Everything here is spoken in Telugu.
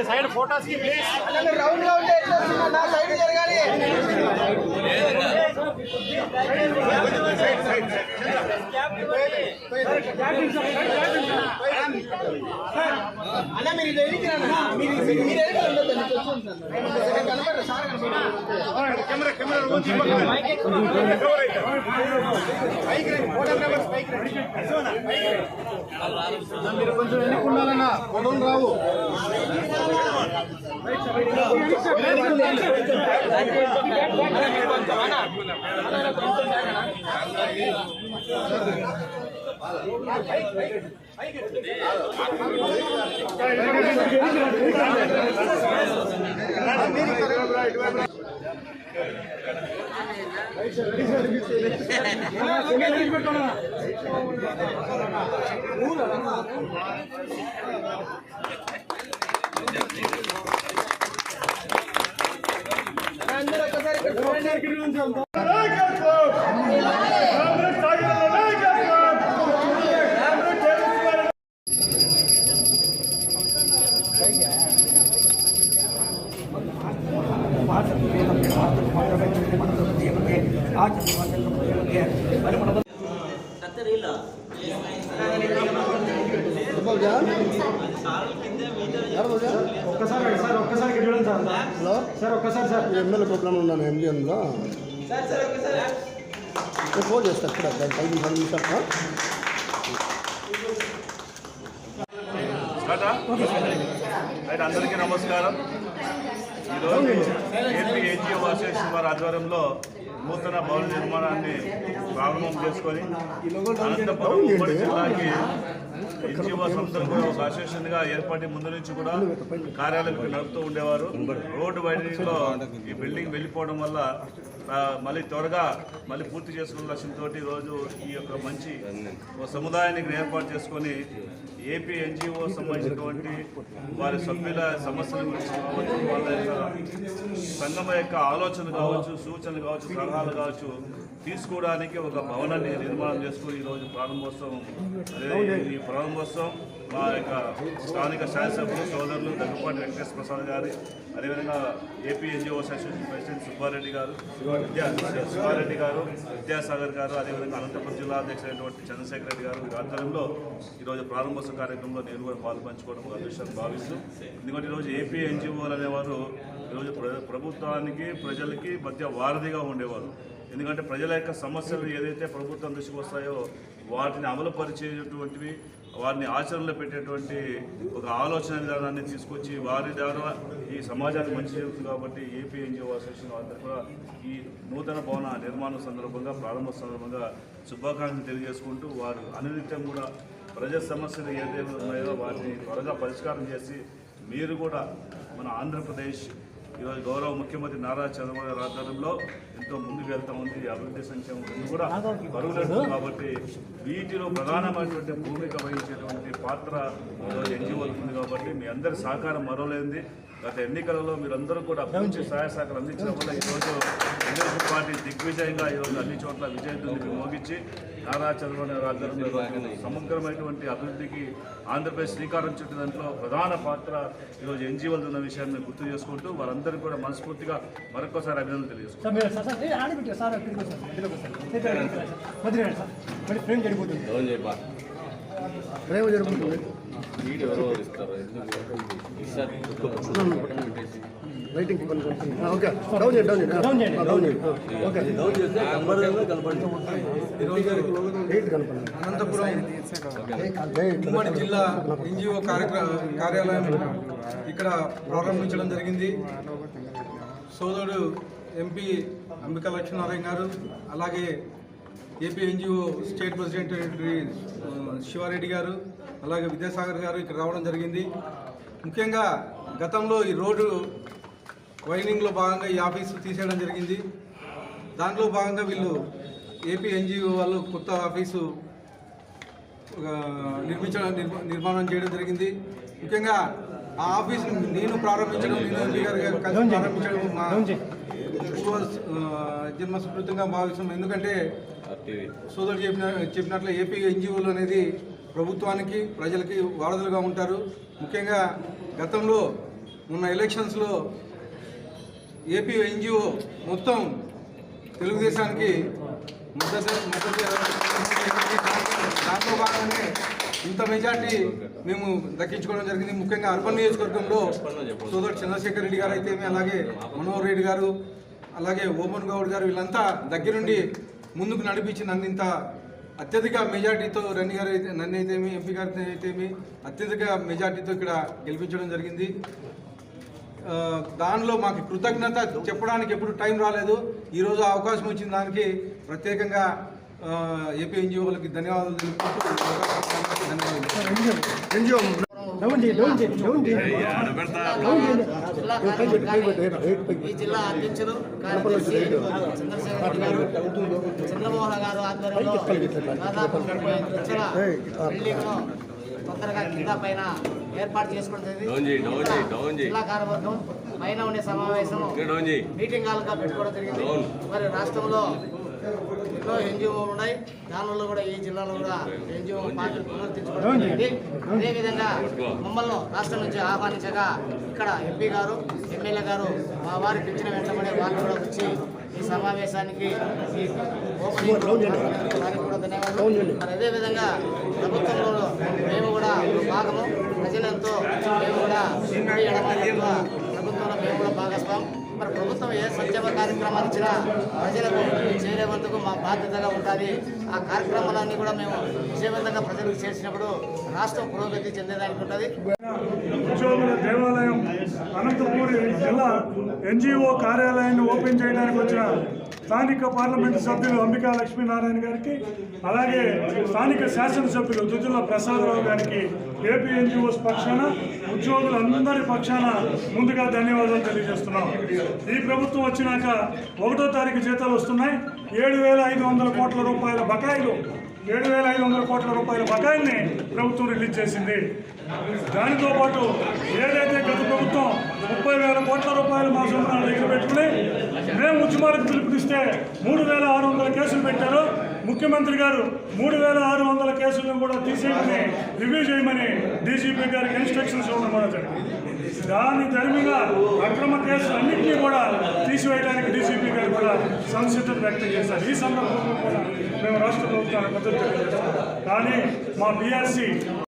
సైడ్ ఫోటోస్ కి ప్లీజ్ రౌండ్ గా ఉంటే నా సైడ్ జరగాలి అన్న మీరు మీరు కొంచెం ఎన్నుకున్నారన్నా ఫోటోలు రావు అందరూ ఒక్కసారి ఒక్కసారి చూడండి సార్. హలో సార్, ఒక్కసారి సార్ ఎమ్మెల్యే ప్రోగ్రామ్ ఉన్నాను ఎంజిఎంలో ఫోన్ చేస్తాను ఇక్కడ 5 నిమిషాలు. అయితే అందరికీ నమస్కారం. ఈరోజు ఏపీ ఎన్జిఓ అసోసియేషన్ వారి ఆధ్వర్యంలో నూతన భవన నిర్మాణాన్ని ప్రారంభం చేసుకొని అనంతపురం ఉమ్మడి జిల్లాకి ఎన్జిఓ సంస్థలు కూడా ఒక అసోసియేషన్గా ఏర్పాటు ముందు నుంచి కూడా కార్యాలయం నడుపుతూ ఉండేవారు. రోడ్డు వైడనింగ్లో ఈ బిల్డింగ్ వెళ్ళిపోవడం వల్ల మళ్ళీ త్వరగా పూర్తి చేసుకున్న లక్ష్యంతో ఈరోజు ఈ యొక్క మంచి సముదాయాన్ని ఏర్పాటు చేసుకొని ఏపీ ఎన్జిఓ సంబంధించినటువంటి వారి సభ్యుల సమస్యల గురించి కావచ్చు, వాళ్ళ యొక్క సంఘం యొక్క ఆలోచనలు కావచ్చు, సూచనలు కావచ్చు, సలహాలు కావచ్చు తీసుకోవడానికి ఒక భవనాన్ని నిర్మాణం చేసుకుని ఈరోజు ప్రారంభోత్సవం. ఈ ప్రారంభోత్సవం మా యొక్క స్థానిక శాసనసభ్యులు సోదరులు దగ్గుపాటి వెంకటేశ్వర ప్రసాద్ గారి, అదేవిధంగా AP NGO association president Subba Reddy garu, Vidyasagar గారు, అదేవిధంగా అనంతపురం జిల్లా అధ్యక్షులైనటువంటి చంద్రశేఖర్ రెడ్డి గారు ఆధ్వర్యంలో ఈరోజు ప్రారంభోత్సవ కార్యక్రమంలో నేను కూడా పాల్పంచుకోవడం ఒక అదృష్టాన్ని భావిస్తూ, ఎందుకంటే ఈరోజు ఏపీ ఎన్జిఓలు అనేవారు ఈరోజు ప్రభుత్వానికి ప్రజలకి మధ్య వారధిగా ఉండేవారు. ఎందుకంటే ప్రజల యొక్క సమస్యలు ఏదైతే ప్రభుత్వం దృష్టికి వస్తాయో వాటిని అమలుపరిచేటువంటివి, వారిని ఆచరణలో పెట్టేటువంటి ఒక ఆలోచన విధానాన్ని తీసుకొచ్చి వారి ద్వారా ఈ సమాజానికి మంచి జరుగుతుంది. కాబట్టి ఏపీ ఎన్జిఓ అసోసియేషన్ అందరూ కూడా ఈ నూతన భవన నిర్మాణం సందర్భంగా ప్రారంభ సందర్భంగా శుభాకాంక్షలు తెలియజేసుకుంటూ, వారు అనునిత్యం కూడా ప్రజా సమస్యలు ఏదైతే ఉన్నాయో వాటిని త్వరగా పరిష్కారం చేసి మీరు కూడా మన ఆంధ్రప్రదేశ్ ఈరోజు గౌరవ ముఖ్యమంత్రి నారా చంద్రబాబు గారి ఆధ్వర్యంలో ఎంతో ముందుకు వెళ్తా ఉంది. అభివృద్ధి సంక్షేమం రెండు కూడా పరుగులేదు. కాబట్టి వీటిలో ప్రధానమైనటువంటి భూమిక వహించేటువంటి పాత్ర ఈరోజు ఎన్జిఓలకు ఉంది. కాబట్టి మీ అందరి సహకారం మరోలేంది. గత ఎన్నికలలో మీరందరూ కూడా పూర్తి సహాయ సహకారం అందించడం వల్ల ఈరోజు తెలుగుదేశం పార్టీ దిగ్విజయంగా ఈరోజు అన్ని చోట్ల విజయదుందుకు మోగించి నారా చంద్రబాబు నాయుడు ఆధ్వర్యంలో సమగ్రమైనటువంటి అభివృద్ధికి ఆంధ్రప్రదేశ్ శ్రీకారం చుట్టిన దాంట్లో ప్రధాన పాత్ర ఈరోజు ఎన్జిఓలు ఉన్న విషయాన్ని గుర్తు చేసుకుంటూ వారందరికీ కూడా మనస్ఫూర్తిగా మరొకసారి అభినందనలు తెలియజేసుకుంటాం. అనంతపురం ఉమ్మడి జిల్లా ఎన్జిఓ కార్యాలయం ఇక్కడ ప్రారంభించడం జరిగింది. సోదరుడు ఎంపీ అంబికా లక్ష్మీనారాయణ గారు, అలాగే AP NGO state president Siva Reddy garu, అలాగే విద్యాసాగర్ గారు ఇక్కడ రావడం జరిగింది. ముఖ్యంగా గతంలో ఈ రోడ్డు వైనింగ్లో భాగంగా ఈ ఆఫీసు తీసేయడం జరిగింది. దాంట్లో భాగంగా వీళ్ళు ఏపీ ఎన్జిఓ వాళ్ళు కొత్త ఆఫీసు నిర్మాణం చేయడం జరిగింది. ముఖ్యంగా ఆ ఆఫీసును నేను ప్రారంభించడం, నేను ఎంపీ గారు కలిసి ప్రారంభించడం మా జన్మ సుకృతంగా భావిస్తాం. ఎందుకంటే సోదరుడు చెప్పినట్లు ఏపీ ఎన్జిఓలు అనేది ప్రభుత్వానికి ప్రజలకి వారధులుగా ఉంటారు. ముఖ్యంగా గతంలో మొన్న ఎలక్షన్స్లో ఏపీ ఎన్జిఓ మొత్తం తెలుగుదేశానికి మద్దతు దాంట్లో భాగంగానే ఇంత మెజార్టీ మేము దక్కించుకోవడం జరిగింది. ముఖ్యంగా అర్బన్ నియోజకవర్గంలో సోదరుడు చంద్రశేఖర్ రెడ్డి గారు అయితే, అలాగే మనోహర్ రెడ్డి గారు, అలాగే ఓమన్ గౌడ్ గారు, వీళ్ళంతా దగ్గరుండి ముందుకు నడిపించి నన్ను ఇంత అత్యధిక మెజార్టీతో నన్ను అయితేమి ఎంపీ గారితో అయితేమి అత్యధిక మెజార్టీతో ఇక్కడ గెలిపించడం జరిగింది. దానిలో మాకు కృతజ్ఞత చెప్పడానికి ఎప్పుడు టైం రాలేదు. ఈరోజు అవకాశం వచ్చిన దానికి ప్రత్యేకంగా ఏపీ ఎన్జిఓలకి ధన్యవాదాలు తెలుపుకుంటూ ఈ జిల్లా అధ్యక్షులు కార్యదర్శి చంద్రశేఖర్ గారు, చంద్రమోహన్ గారు ఆధ్వర్యంలో దాదాపు 35 లక్షల బిల్డింగ్ను తొందరగా కింద పైన ఏర్పాటు చేసుకోవడం జరిగింది. జిల్లా కార్యవర్గం పైన ఉండే సమావేశం మీటింగ్ హాల్గా పెట్టుకోవడం జరిగింది. మరి రాష్ట్రంలో ఎన్నో ఎన్జిఓలు ఉన్నాయి, దానిలో కూడా ఈ జిల్లాలో కూడా ఎన్జిఓ పార్టీ పునరుద్ధరించుకోవడం జరిగింది. అదేవిధంగా మమ్మల్ని రాష్ట్రం నుంచి ఆహ్వానించగా ఇక్కడ ఎంపీ గారు, ఎమ్మెల్యే గారు మా వారికి ఇచ్చిన వెంటనే వాళ్ళు కూడా వచ్చి ఈ సమావేశానికి వారికి కూడా ధన్యవాదాలు. మరి అదేవిధంగా ప్రభుత్వంలో మేము కూడా భాగము, ప్రజలంతో మేము కూడా ప్రభుత్వంలో మేము కూడా భాగస్వామి. మరి ప్రభుత్వం ఏ సంక్షేమ కార్యక్రమాలు ఇచ్చినా ప్రజలకు చేరేందుకు మా బాధ్యతగా ఉంటుంది. ఆ కార్యక్రమాలన్నీ కూడా మేము విజయవంతంగా ప్రజలకు చేసినప్పుడు రాష్ట్రం పురోగతి చెందేదానికి ఉంటుంది. ఉద్యోగుల దేవాలయం అనంతపూర్ జిల్లా ఎన్జిఓ కార్యాలయాన్ని ఓపెన్ చేయడానికి వచ్చిన స్థానిక పార్లమెంటు సభ్యులు అంబికా లక్ష్మీనారాయణ గారికి, అలాగే స్థానిక శాసనసభ్యులు దుద్దుల ప్రసాదరావు గారికి ఏపీ ఎన్జిఓస్ పక్షాన, ఉద్యోగులందరి పక్షాన ముందుగా ధన్యవాదాలు తెలియజేస్తున్నాం. ఈ ప్రభుత్వం వచ్చినాక 1వ తారీఖు జీతాలు వస్తున్నాయి. 7,500 కోట్ల రూపాయల బకాయిలు 7,500 కోట్ల రూపాయల బకాయిల్ని ప్రభుత్వం రిలీజ్ చేసింది. దానితో పాటు ఏదైతే గత ప్రభుత్వం 30,000 కోట్ల రూపాయలు మా సొంత దగ్గర పెట్టుకుని మేము ఉద్యమాలకు పిలుపునిస్తే 3,600 కేసులు పెట్టారు. ముఖ్యమంత్రి గారు 3,600 కేసులను కూడా తీసేయమని, రివ్యూ చేయమని డీజీపీ గారికి ఇన్స్ట్రక్షన్స్ ఇవ్వడం కూడా జరిగింది. దాని తరిమిగా అక్రమ కేసులు అన్నింటినీ కూడా తీసివేయడానికి డీజీపీ గారు కూడా సంసిద్ధత వ్యక్తం చేశారు. ఈ సందర్భంలో కూడా మేము రాష్ట్ర ప్రభుత్వానికి మద్దతు తెలియజేస్తాం. కానీ మా బీఆర్సీ